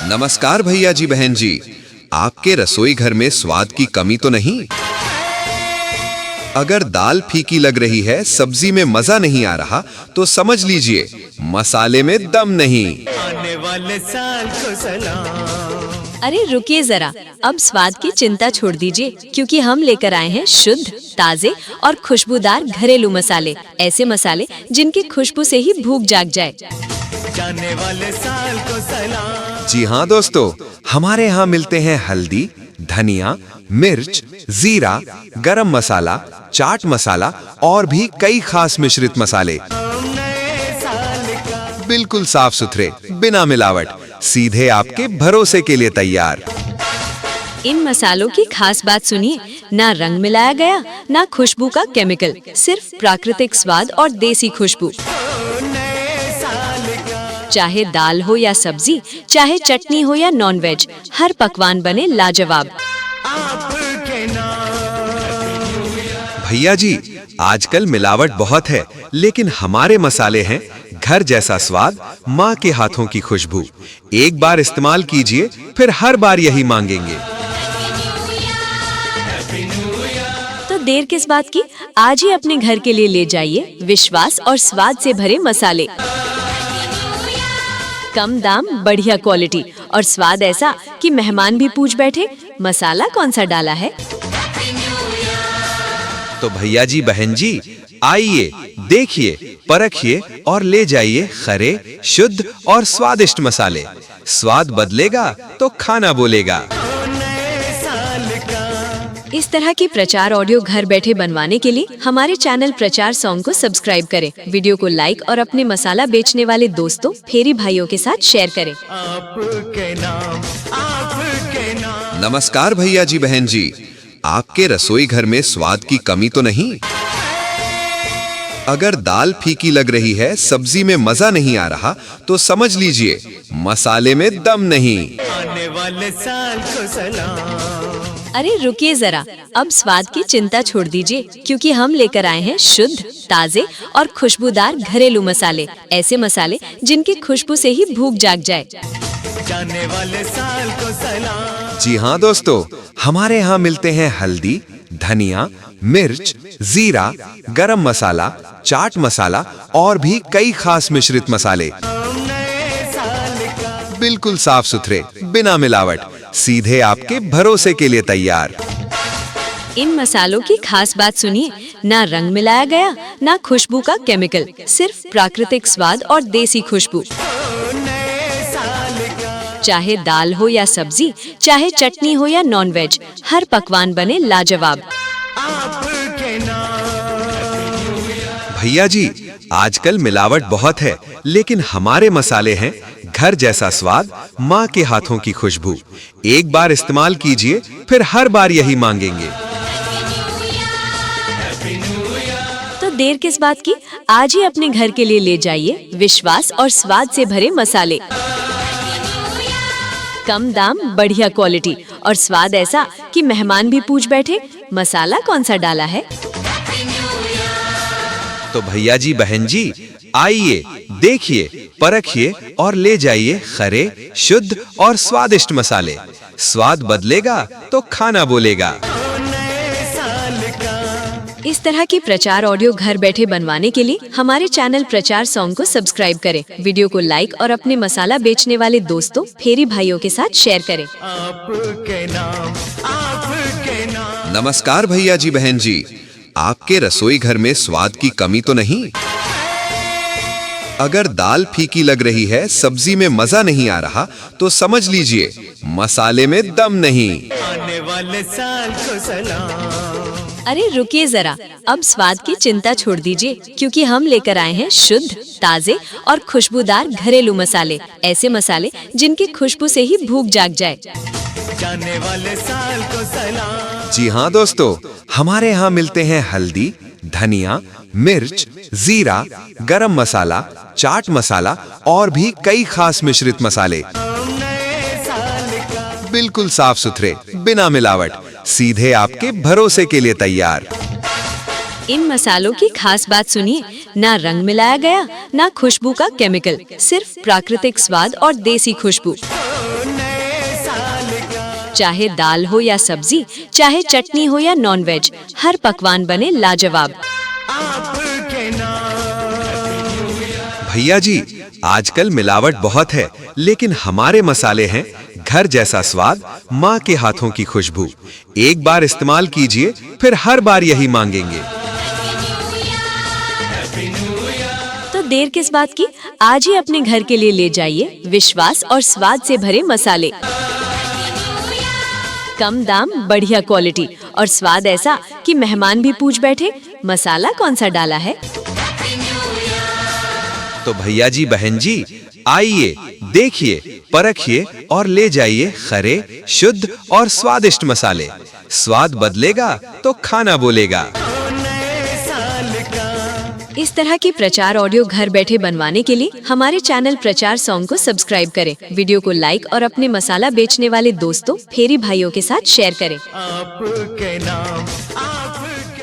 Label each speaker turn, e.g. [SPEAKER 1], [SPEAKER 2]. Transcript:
[SPEAKER 1] नमस्कार भैया जी बहन जी, आपके रसोई घर में स्वाद की कमी तो नहीं? अगर दाल फीकी लग रही है, सब्जी में मजा नहीं आ रहा, तो समझ लीजिए मसाले में दम नहीं।
[SPEAKER 2] आने वाले साल को सलाम।
[SPEAKER 3] अरे रुकिए जरा, अब स्वाद की चिंता छोड़ दीजिए, क्योंकि हम लेकर आए हैं शुद्ध, ताजे और खुशबूदार घरेलू मसाले। ऐसे मसाले जिनकी खुशबू से ही भूख जाग जाए।
[SPEAKER 2] जाने वाले साल को सलाम।
[SPEAKER 1] जी हाँ दोस्तों, हमारे यहाँ मिलते हैं हल्दी, धनिया, मिर्च, जीरा, गरम मसाला, चाट मसाला और भी कई खास मिश्रित मसाले।
[SPEAKER 2] नए साल का
[SPEAKER 1] बिल्कुल साफ सुथरे, बिना मिलावट, सीधे आपके भरोसे के लिए तैयार।
[SPEAKER 3] इन मसालों की खास बात सुनिए, ना रंग मिलाया गया, ना खुशबू का केमिकल, सिर्फ प्राकृतिक स्वाद और देसी खुशबू।
[SPEAKER 2] नए साल का
[SPEAKER 3] चाहे दाल हो या सब्जी, चाहे चटनी हो या नॉन वेज, हर पकवान बने लाजवाब।
[SPEAKER 2] आपके नाम।
[SPEAKER 1] भैया जी, आजकल मिलावट बहुत है, लेकिन हमारे मसाले हैं घर जैसा स्वाद, माँ के हाथों की खुशबू। एक बार इस्तेमाल कीजिए, फिर हर बार यही मांगेंगे।
[SPEAKER 3] तो देर किस बात की, आज ही अपने घर के लिए ले जाइए विश्वास और स्वाद से भरे मसाले। कम दाम, बढ़िया क्वालिटी और स्वाद ऐसा कि मेहमान भी पूछ बैठे मसाला कौन सा डाला है।
[SPEAKER 1] तो भैया जी बहन जी, आइए, देखिए, परखिए और ले जाइए खरे, शुद्ध और स्वादिष्ट मसाले। स्वाद बदलेगा तो खाना बोलेगा।
[SPEAKER 2] नए साल का
[SPEAKER 3] इस तरह की प्रचार ऑडियो घर बैठे बनवाने के लिए हमारे चैनल प्रचार सॉन्ग को सब्सक्राइब करें, वीडियो को लाइक और अपने मसाला बेचने वाले दोस्तों, फेरी भाइयों के साथ शेयर करें।
[SPEAKER 2] आपके नाम, आपके नाम।
[SPEAKER 1] नमस्कार भैया जी बहन जी, आपके रसोई घर में स्वाद की कमी तो नहीं? अगर दाल फीकी लग रही है, सब्जी में मजा नहीं आ रहा, तो समझ लीजिए मसाले में दम नहीं।
[SPEAKER 2] आने वाले साल को सलाम।
[SPEAKER 3] अरे रुकिए जरा, अब स्वाद की चिंता छोड़ दीजिए, क्योंकि हम लेकर आए हैं शुद्ध, ताजे और खुशबूदार घरेलू मसाले। ऐसे मसाले जिनकी खुशबू से ही भूख जाग जाए।
[SPEAKER 2] जाने वाले साल को सलाम।
[SPEAKER 1] जी हाँ दोस्तों, हमारे यहाँ मिलते हैं हल्दी, धनिया, मिर्च, जीरा, गरम मसाला, चाट मसाला और भी कई खास मिश्रित मसाले।
[SPEAKER 2] नए साल का
[SPEAKER 1] बिल्कुल साफ सुथरे, बिना मिलावट, सीधे आपके भरोसे के लिए तैयार।
[SPEAKER 3] इन मसालों की खास बात सुनिए, ना रंग मिलाया गया, ना खुशबू का केमिकल, सिर्फ प्राकृतिक स्वाद और देसी खुशबू।
[SPEAKER 2] नए साल का
[SPEAKER 3] चाहे दाल हो या सब्जी, चाहे चटनी हो या नॉन वेज, हर पकवान बने लाजवाब।
[SPEAKER 2] आपके नाम।
[SPEAKER 1] भैया जी, आजकल मिलावट बहुत है, लेकिन हमारे मसाले हैं घर जैसा स्वाद, माँ के हाथों की खुशबू। एक बार इस्तेमाल कीजिए, फिर हर बार यही मांगेंगे।
[SPEAKER 3] तो देर किस बात की, आज ही अपने घर के लिए ले जाइए विश्वास और स्वाद से भरे मसाले। कम दाम, बढ़िया क्वालिटी और स्वाद ऐसा कि मेहमान भी पूछ बैठे मसाला कौन सा डाला है।
[SPEAKER 1] तो भैया जी बहन जी, आइए, देखिए, परखिए और ले जाइए खरे, शुद्ध और स्वादिष्ट मसाले। स्वाद बदलेगा तो खाना बोलेगा।
[SPEAKER 2] नए साल का
[SPEAKER 3] इस तरह की प्रचार ऑडियो घर बैठे बनवाने के लिए हमारे चैनल प्रचार सॉन्ग को सब्सक्राइब करें, वीडियो को लाइक और अपने मसाला बेचने वाले दोस्तों, फेरी भाइयों के साथ शेयर करें।
[SPEAKER 2] आपके नाम, आपके नाम।
[SPEAKER 1] नमस्कार भैया जी बहन जी, आपके रसोई घर में स्वाद की कमी तो नहीं? अगर दाल फीकी लग रही है, सब्जी में मजा नहीं आ रहा, तो समझ लीजिए मसाले में दम नहीं।
[SPEAKER 2] आने वाले साल को सलाम।
[SPEAKER 3] अरे रुकिए जरा, अब स्वाद की चिंता छोड़ दीजिए, क्योंकि हम लेकर आए हैं शुद्ध, ताजे और खुशबूदार घरेलू मसाले। ऐसे मसाले जिनकी खुशबू से ही भूख जाग जाए।
[SPEAKER 2] जाने वाले साल को सलाम।
[SPEAKER 1] जी हाँ दोस्तों, हमारे यहाँ मिलते हैं हल्दी, धनिया, मिर्च, जीरा, गरम मसाला, चाट मसाला और भी कई खास मिश्रित मसाले।
[SPEAKER 2] नए साल का
[SPEAKER 1] बिल्कुल साफ सुथरे, बिना मिलावट, सीधे आपके भरोसे के लिए तैयार।
[SPEAKER 3] इन मसालों की खास बात सुनिए, ना रंग मिलाया गया, ना खुशबू का केमिकल, सिर्फ प्राकृतिक स्वाद और देसी खुशबू। चाहे दाल हो या सब्जी, चाहे चटनी हो या नॉनवेज, हर पकवान बने लाजवाब।
[SPEAKER 2] आपके नाम।
[SPEAKER 1] भैया जी, आजकल मिलावट बहुत है, लेकिन हमारे मसाले हैं घर जैसा स्वाद, माँ के हाथों की खुशबू। एक बार इस्तेमाल कीजिए, फिर हर बार यही मांगेंगे।
[SPEAKER 3] तो देर किस बात की, आज ही अपने घर के लिए ले जाइए विश्वास और स्वाद से भरे मसाले। कम दाम, बढ़िया क्वालिटी और स्वाद ऐसा कि मेहमान भी पूछ बैठे मसाला कौन सा डाला है।
[SPEAKER 1] तो भैया जी, बहन जी, आइए, देखिए, परखिए और ले जाइए खरे, शुद्ध और स्वादिष्ट मसाले। स्वाद बदलेगा तो खाना बोलेगा।
[SPEAKER 2] नए साल का
[SPEAKER 3] इस तरह की प्रचार ऑडियो घर बैठे बनवाने के लिए हमारे चैनल प्रचार सॉन्ग को सब्सक्राइब करें, वीडियो को लाइक और अपने मसाला बेचने वाले दोस्तों, फेरी भाइयों के साथ शेयर करें।
[SPEAKER 2] आपके नाम, आपके